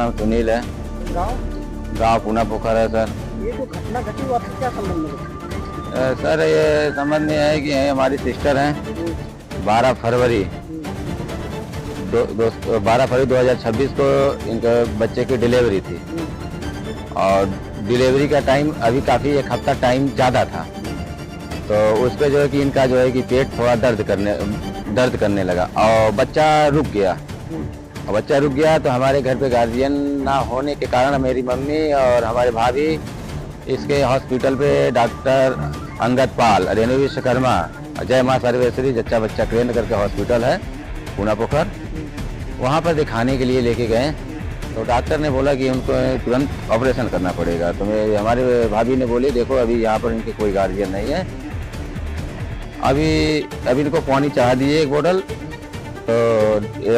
नाम सुनील है। गाँव गांव पूना पोखर है सर। ये जो घटना घटी वो आपसे क्या संबंध में? सर ये समझ में है कि ये हमारी सिस्टर हैं। 12 फरवरी 2026 को इनके बच्चे की डिलीवरी थी और डिलीवरी का टाइम अभी काफ़ी एक हफ्ता टाइम ज़्यादा था, तो उस पर जो है कि इनका जो है कि पेट थोड़ा दर्द करने लगा और बच्चा रुक गया। और बच्चा रुक गया तो हमारे घर पे गार्जियन ना होने के कारण मेरी मम्मी और हमारे भाभी इसके हॉस्पिटल पे डॉक्टर अंगद पाल, रेणु विश्वकर्मा, जय माँ सर्वेश्वरी जच्चा बच्चा केंद्र करके हॉस्पिटल है पूना पोखर, वहाँ पर दिखाने के लिए लेके गए। तो डॉक्टर ने बोला कि उनको तुरंत ऑपरेशन करना पड़ेगा। तो हमारे भाभी ने बोली देखो अभी यहाँ पर इनके कोई गार्जियन नहीं है, अभी इनको पानी चाह दिए एक बोतल। तो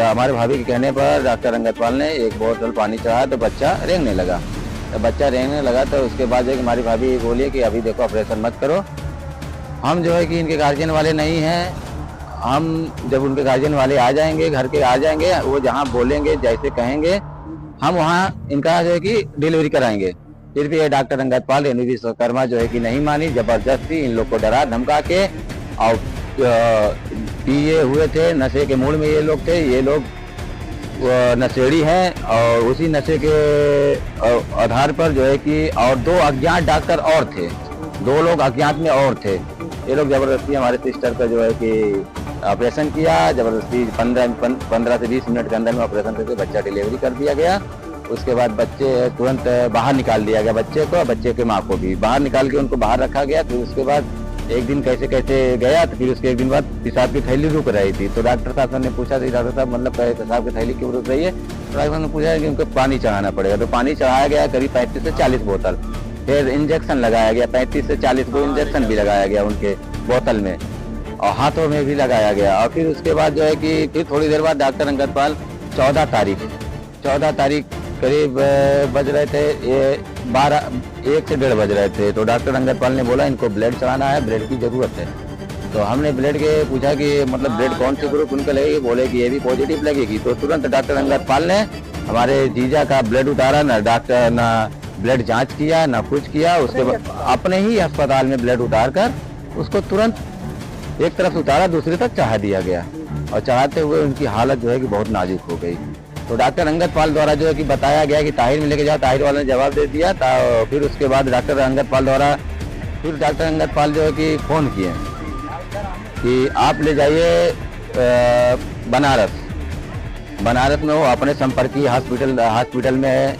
हमारे भाभी के कहने पर डॉक्टर अंगद पाल ने एक बोतल पानी चढ़ाया तो बच्चा रेंगने लगा। तो बच्चा रेंगने लगा तो उसके बाद एक हमारी भाभी बोली कि अभी देखो ऑपरेशन मत करो, हम जो है कि इनके गार्जियन वाले नहीं हैं, हम जब उनके गार्जियन वाले आ जाएंगे, घर के आ जाएंगे, वो जहाँ बोलेंगे जैसे कहेंगे हम वहाँ इनका जो है कि डिलीवरी कराएंगे। फिर भी ये डॉक्टर अंगद पाल, रेणु विश्वकर्मा जो है कि नहीं मानी, जबरदस्ती इन लोग को डरा धमका के और पिए हुए थे, नशे के मूड में ये लोग थे। ये लोग नशेड़ी हैं और उसी नशे के आधार पर जो है कि और 2 अज्ञात डॉक्टर और थे, 2 लोग अज्ञात में और थे। ये लोग जबरदस्ती हमारे सिस्टर का जो है कि ऑपरेशन किया, जबरदस्ती 15 से 20 मिनट के अंदर में ऑपरेशन करके बच्चा डिलीवरी कर दिया गया। उसके बाद बच्चे तुरंत बाहर निकाल दिया गया, बच्चे को, बच्चे के माँ को भी बाहर निकाल के उनको बाहर रखा गया। फिर उसके बाद एक दिन कैसे गया तो फिर उसके एक दिन बाद पेशाब की थैली रुक रही थी। तो डॉक्टर साहब ने पूछा कि डॉक्टर साहब मतलब पेशाब की थैली क्यों रुक रही है? तो डॉक्टर ने पूछा कि उनको पानी चढ़ाना पड़ेगा। तो पानी चढ़ाया गया करीब 35 से 40 बोतल। फिर इंजेक्शन लगाया गया, 35 से 40 को इंजेक्शन भी लगाया गया उनके बोतल में और हाथों में भी लगाया गया। और फिर उसके बाद जो है कि फिर थोड़ी देर बाद डॉक्टर अंगद पाल 14 तारीख करीब बज रहे थे, ये 1 से 1:30 बज रहे थे। तो डॉक्टर अंगद पाल ने बोला इनको ब्लड चढ़ाना है, ब्लड की ज़रूरत है। तो हमने ब्लड के पूछा कि मतलब ब्लड कौन से ग्रुप उनका लगेगी, बोले कि ये भी पॉजिटिव लगेगी। तो तुरंत डॉक्टर अंगद पाल ने हमारे जीजा का ब्लड उतारा, ना डॉक्टर ना ब्लड जांच किया ना कुछ किया। उसके बाद अपने ही अस्पताल में ब्लड उतार कर उसको तुरंत एक तरफ उतारा, दूसरी तरफ चढ़ा दिया गया और चढ़ाते हुए उनकी हालत जो है कि बहुत नाजुक हो गई। तो डॉक्टर अंगद पाल द्वारा जो है कि बताया गया कि ताहिर में लेके जाओ, ताहिर वाले ने जवाब दे दिया। फिर उसके बाद डॉक्टर अंगद पाल जो है कि फ़ोन किए कि आप ले जाइए बनारस में वो अपने संपर्की हॉस्पिटल में है,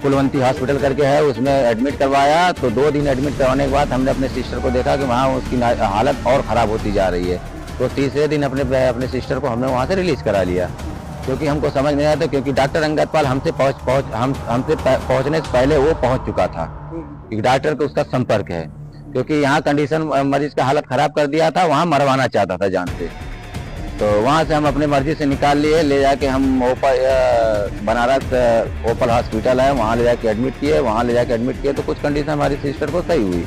कुलवंती हॉस्पिटल करके है, उसमें एडमिट करवाया। तो 2 दिन एडमिट करवाने के बाद हमने अपने सिस्टर को देखा कि वहाँ उसकी हालत और ख़राब होती जा रही है। तो तीसरे दिन अपने सिस्टर को हमने वहाँ से रिलीज़ करा लिया, क्योंकि हमको समझ नहीं आया था, क्योंकि डॉक्टर अंगद पाल हमसे पहुँचने से पहले वो पहुँच चुका था। डॉक्टर को उसका संपर्क है, क्योंकि यहाँ कंडीशन मरीज का हालत ख़राब कर दिया था, वहाँ मरवाना चाहता था जान से। तो वहाँ से हम अपने मर्जी से निकाल लिए, ले जाके हम बनारस ओपल हॉस्पिटल है, वहाँ ले जाके एडमिट किए। तो कुछ कंडीशन हमारी सिस्टर को सही हुई,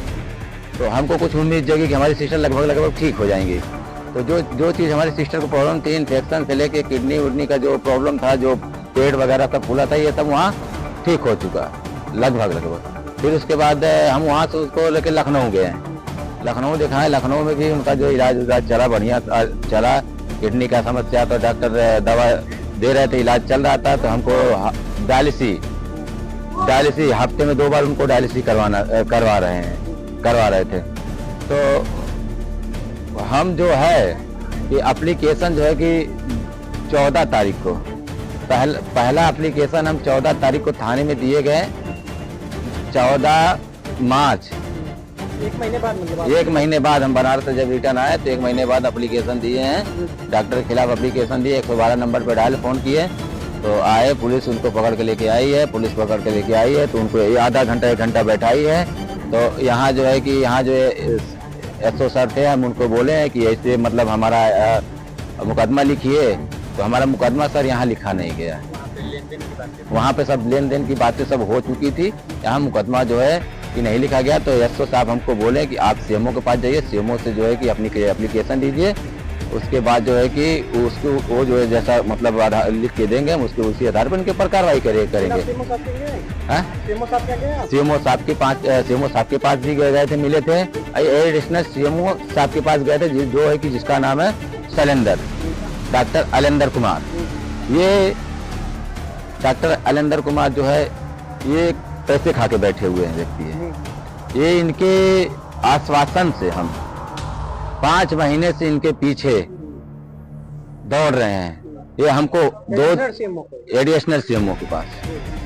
तो हमको कुछ उम्मीद जगी कि हमारी सिस्टर लगभग ठीक हो जाएंगी। तो जो चीज़ हमारी सिस्टर को प्रॉब्लम थी, इन्फेक्शन से लेके किडनी उडनी का जो प्रॉब्लम था, जो पेट वगैरह सब फूला था, ये सब वहाँ ठीक हो चुका लगभग। फिर उसके बाद हम वहाँ से उसको लेके लखनऊ गए, लखनऊ दिखाएं। लखनऊ में भी उनका जो इलाज चला, बढ़िया चला। किडनी का समस्या तो डॉक्टर दवा दे रहे थे, इलाज चल रहा था। तो हमको डायलिसिस हफ्ते में 2 बार उनको डायलिसिस करवा रहे थे। तो हम जो है कि एप्लीकेशन जो है कि 14 तारीख को पहला एप्लीकेशन हम 14 तारीख को थाने में दिए गए। 14 मार्च 1 महीने बाद हम बनारस से जब रिटर्न आए तो 1 महीने बाद एप्लीकेशन दिए हैं, डॉक्टर के खिलाफ एप्लीकेशन दिए। 112 नंबर पर डायल फ़ोन किए तो आए, पुलिस उनको पकड़ के लेके आई है। तो उनको आधा घंटा 1 घंटा बैठाई है। तो यहाँ जो है कि यहाँ जो SO सर थे, हम उनको बोले हैं कि ऐसे मतलब हमारा मुकदमा लिखिए। तो हमारा मुकदमा सर यहाँ लिखा नहीं गया, वहाँ पे सब लेन देन की बातें सब हो चुकी थी, यहाँ मुकदमा जो है कि नहीं लिखा गया। तो SO साहब हमको बोले कि आप CMO के पास जाइए, CMO से जो है कि अपनी एप्लीकेशन दीजिए। उसके बाद जो है कि उसको वो जो है जैसा मतलब लिख के देंगे हम उसके उसी आधार पर उनके ऊपर कार्रवाई करेंगे। सीएमओ साहब के गए? हाँ? सीएमओ साहब क्या गए आप? सीएमओ साहब के पास भी गए थे, मिले थे। एडिशनल सीएमओ साहब के पास गए थे जो है कि जिसका नाम है शैलेंद्र, डॉक्टर अलेंदर कुमार। ये डॉक्टर अलेंदर कुमार जो है ये पैसे खा के बैठे हुए हैं व्यक्ति है। ये इनके आश्वासन से हम 5 महीने से इनके पीछे दौड़ रहे हैं। ये हमको एडिशनल सीएमओ के पास,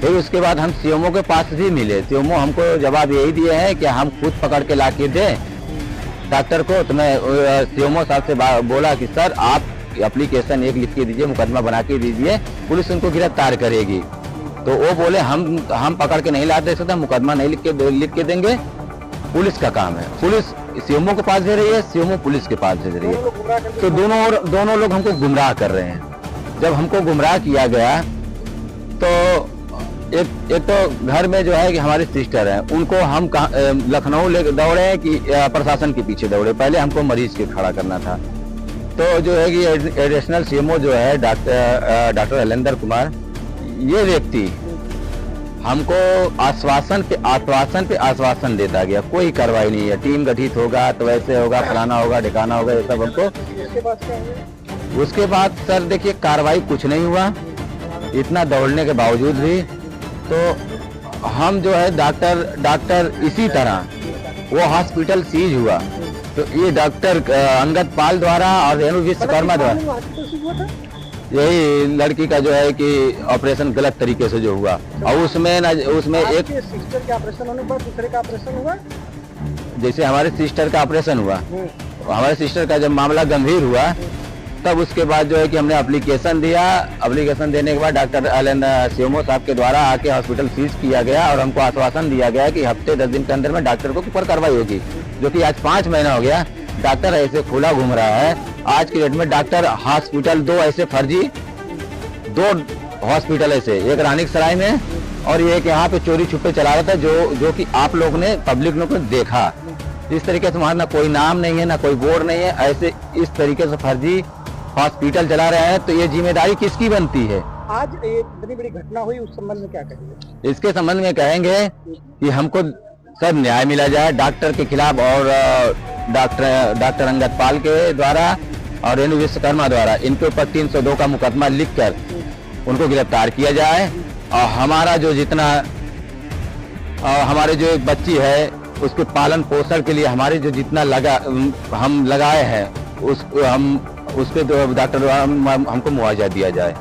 फिर उसके बाद हम सीएमओ के पास भी मिले। सीएमओ हमको जवाब यही दिए हैं कि हम खुद पकड़ के ला के दें डॉक्टर को। तो मैं सीएमओ साहब से बोला कि सर आप एप्लीकेशन एक लिख के दीजिए, मुकदमा बना के दीजिए, पुलिस उनको गिरफ्तार करेगी। तो वो बोले हम पकड़ के नहीं ला दे सकते, मुकदमा नहीं लिख के देंगे, पुलिस का काम है। पुलिस सीएमओ के पास दे रही है, सीएमओ पुलिस के पास दे रही है। तो दोनों लोग हमको गुमराह कर रहे हैं। जब हमको गुमराह किया गया तो एक तो घर में जो है कि हमारी सिस्टर है, उनको हम लखनऊ ले दौड़े कि प्रशासन के पीछे दौड़े। पहले हमको मरीज के खड़ा करना था। तो जो है कि एडिशनल सीएमओ जो है डॉक्टर अलेंदर कुमार, ये व्यक्ति हमको आश्वासन पे आश्वासन देता गया, कोई कार्रवाई नहीं है। टीम गठित होगा तो वैसे होगा, फलाना होगा, ठिकाना होगा, ये सब हमको। उसके बाद सर देखिए कार्रवाई कुछ नहीं हुआ। इतना दौड़ने के बावजूद भी तो हम जो है डॉक्टर इसी तरह वो हॉस्पिटल सीज हुआ। तो ये डॉक्टर अंगद पाल द्वारा और रेणु विश्वकर्मा द्वारा, यही लड़की का जो है कि ऑपरेशन गलत तरीके से जो हुआ, और उसमें एक सिस्टर का ऑपरेशन होने पर दूसरे का ऑपरेशन हुआ। जैसे हमारे सिस्टर का ऑपरेशन हुआ, हमारे सिस्टर का जब मामला गंभीर हुआ तब उसके बाद जो है कि हमने एप्लीकेशन दिया। एप्लीकेशन देने के बाद डॉक्टर सीएमओ साहब के द्वारा आके हॉस्पिटल सीज किया गया और हमको आश्वासन दिया गया कि हफ्ते 10 दिन के अंदर में डॉक्टर को ऊपर कार्रवाई होगी, जो कि आज 5 महीना हो गया डॉक्टर ऐसे खुला घूम रहा है। आज की डेट में डॉक्टर हॉस्पिटल 2 ऐसे फर्जी 2 हॉस्पिटल ऐसे, एक रानी सराय में और एक यहाँ पे चोरी छुपे चला रहा था, जो कि आप लोग ने पब्लिक लोग ने देखा। इस तरीके से वहां ना कोई नाम नहीं है, ना कोई बोर्ड नहीं है, ऐसे इस तरीके से फर्जी हॉस्पिटल चला रहे हैं। तो ये जिम्मेदारी किसकी बनती है? आज एक बड़ी बड़ी घटना हुई, उस संबंध में क्या कहेंगे? इसके संबंध में कहेंगे कि हमको सब न्याय मिला जाए डॉक्टर के खिलाफ, और डॉक्टर अंगद पाल के द्वारा और रेणु विश्वकर्मा द्वारा इनके ऊपर 302 का मुकदमा लिखकर उनको गिरफ्तार किया जाए। और हमारा जो जितना हमारे जो एक बच्ची है उसके पालन पोषण के लिए हमारे जो जितना हम लगाए हैं उसके डॉक्टर हमको मुआवजा दिया जाए,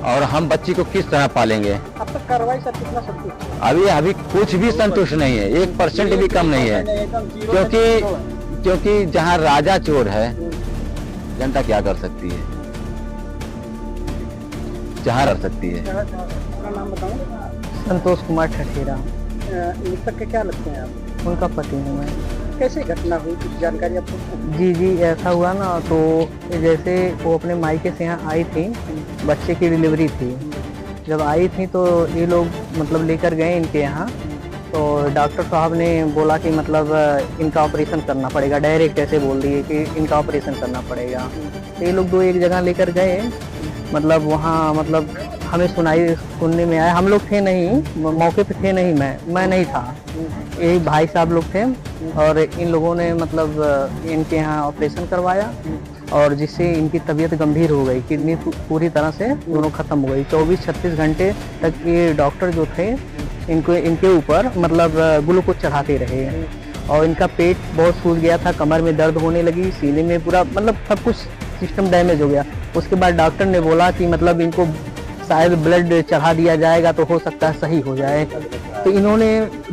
और हम बच्ची को किस तरह पालेंगे। अब तक कार्रवाई से कितना संतुष्ट? अभी कुछ भी संतुष्ट नहीं है, 1% भी कम नहीं है, क्योंकि जहाँ राजा चोर है जनता क्या कर सकती है, जहाँ रह सकती है। अपना नाम बताऊं? संतोष कुमार ठठेरा। मृतक के क्या लगते हैं आप? उनका पति हूँ मैं। कैसे घटना हुई, कुछ जानकारी आपको? जी ऐसा हुआ ना, तो जैसे वो अपने मायके से यहाँ आई थी, बच्चे की डिलीवरी थी। जब आई थी तो ये लोग मतलब लेकर गए इनके यहाँ, तो डॉक्टर साहब ने बोला कि मतलब इनका ऑपरेशन करना पड़ेगा। डायरेक्ट ऐसे बोल दिए कि इनका ऑपरेशन करना पड़ेगा। तो ये लोग 2 एक जगह लेकर गए, मतलब वहाँ मतलब हमें सुनने में आया। हम लोग थे नहीं, मौके पे थे नहीं, मैं नहीं था, यही भाई साहब लोग थे। और इन लोगों ने मतलब इनके यहाँ ऑपरेशन करवाया, और जिससे इनकी तबीयत गंभीर हो गई, किडनी पूरी तरह से दोनों खत्म हो गई। 24-36 घंटे तक ये डॉक्टर जो थे इनके ऊपर मतलब ग्लूकोज चढ़ाते रहे, और इनका पेट बहुत फूल गया था, कमर में दर्द होने लगी, सीने में पूरा मतलब सब कुछ सिस्टम डैमेज हो गया। उसके बाद डॉक्टर ने बोला कि मतलब इनको शायद ब्लड चढ़ा दिया जाएगा तो हो सकता है सही हो जाए। तो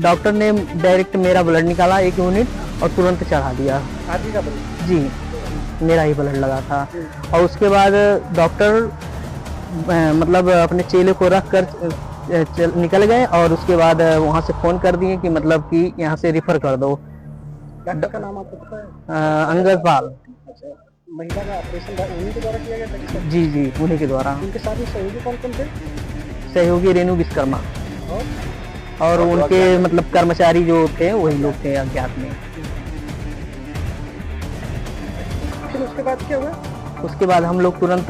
डॉक्टर ने डायरेक्ट मेरा ब्लड निकाला 1 यूनिट और तुरंत चढ़ा दिया। आप ही का ब्लड? जी मेरा ही ब्लड लगा था। और उसके बाद डॉक्टर मतलब अपने चेले को रख कर निकल गए, और उसके बाद वहाँ से फ़ोन कर दिए कि मतलब कि यहाँ से रिफ़र कर दो। डॉक्टर का नाम आपको पता है? अंगद पाल। महिला का ऑपरेशन उन्हीं के द्वारा किया गया था? जी उन्हीं के द्वारा। उनके साथ में सहयोगी कौन कौन थे? सहयोगी रेणु विश्वकर्मा और उनके मतलब कर्मचारी जो थे वही लोग थे अज्ञात में। लेकिन उसके बाद क्या हुआ? उसके बाद हम लोग तुरंत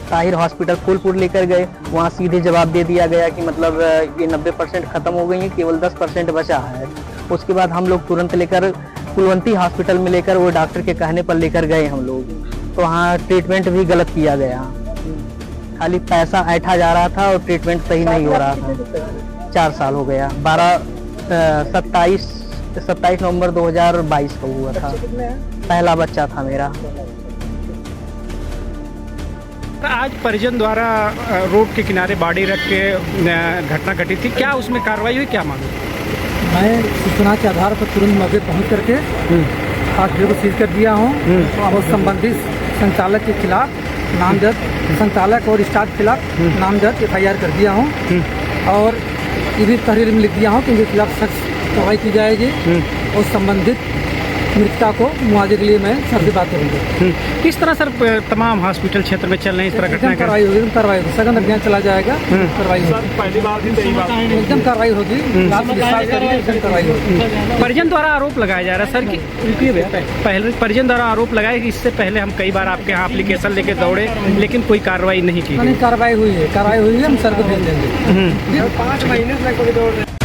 ताहिर हॉस्पिटल फूलपुर लेकर गए। वहाँ सीधे जवाब दे दिया गया कि मतलब ये 90% ख़त्म हो गई है, केवल 10% बचा है। उसके बाद हम लोग तुरंत लेकर कुलवंती हॉस्पिटल में लेकर, वो डॉक्टर के कहने पर लेकर गए हम लोग। तो वहाँ ट्रीटमेंट भी गलत किया गया, खाली पैसा ऐंठा जा रहा था और ट्रीटमेंट सही नहीं हो रहा था। 4 साल हो गया। 27 नवंबर 2022 को हुआ था। कितने हैं? पहला बच्चा था मेरा। आज परिजन द्वारा रोड के किनारे बाड़ी रख के घटना घटी थी, क्या उसमें कार्रवाई हुई, क्या मांगे? मैं सूचना के आधार पर तुरंत मौके पहुंच करके हॉस्पिटल को सीज कर दिया हूं और संबंधित संचालक के खिलाफ नामजद, संचालक और स्टाफ के खिलाफ नामजद FIR कर दिया हूं और ये भी तहरीर में लिख दिया हूं कि इनके खिलाफ सख्त कार्रवाई की जाएगी और संबंधित मृतका को मुआवजे के लिए मैं सबसे बात करूँगी। किस तरह सर तमाम हॉस्पिटल क्षेत्र में चल रहे हैं इस तरह घटना? कार्रवाई होगी, कार्रवाई होगी, सघन अभियान चला जाएगा, कार्रवाई होगी, पहली बार एकदम कार्रवाई होगी, कार्रवाई होगी। परिजन द्वारा आरोप लगाया जा रहा है सर कि पहले परिजन द्वारा आरोप लगाया कि इससे पहले हम कई बार आपके यहाँ एप्लीकेशन लेके दौड़े लेकिन कोई कार्रवाई नहीं की गई। कार्रवाई हुई है, हम सर को भेज देंगे। 5 महीने से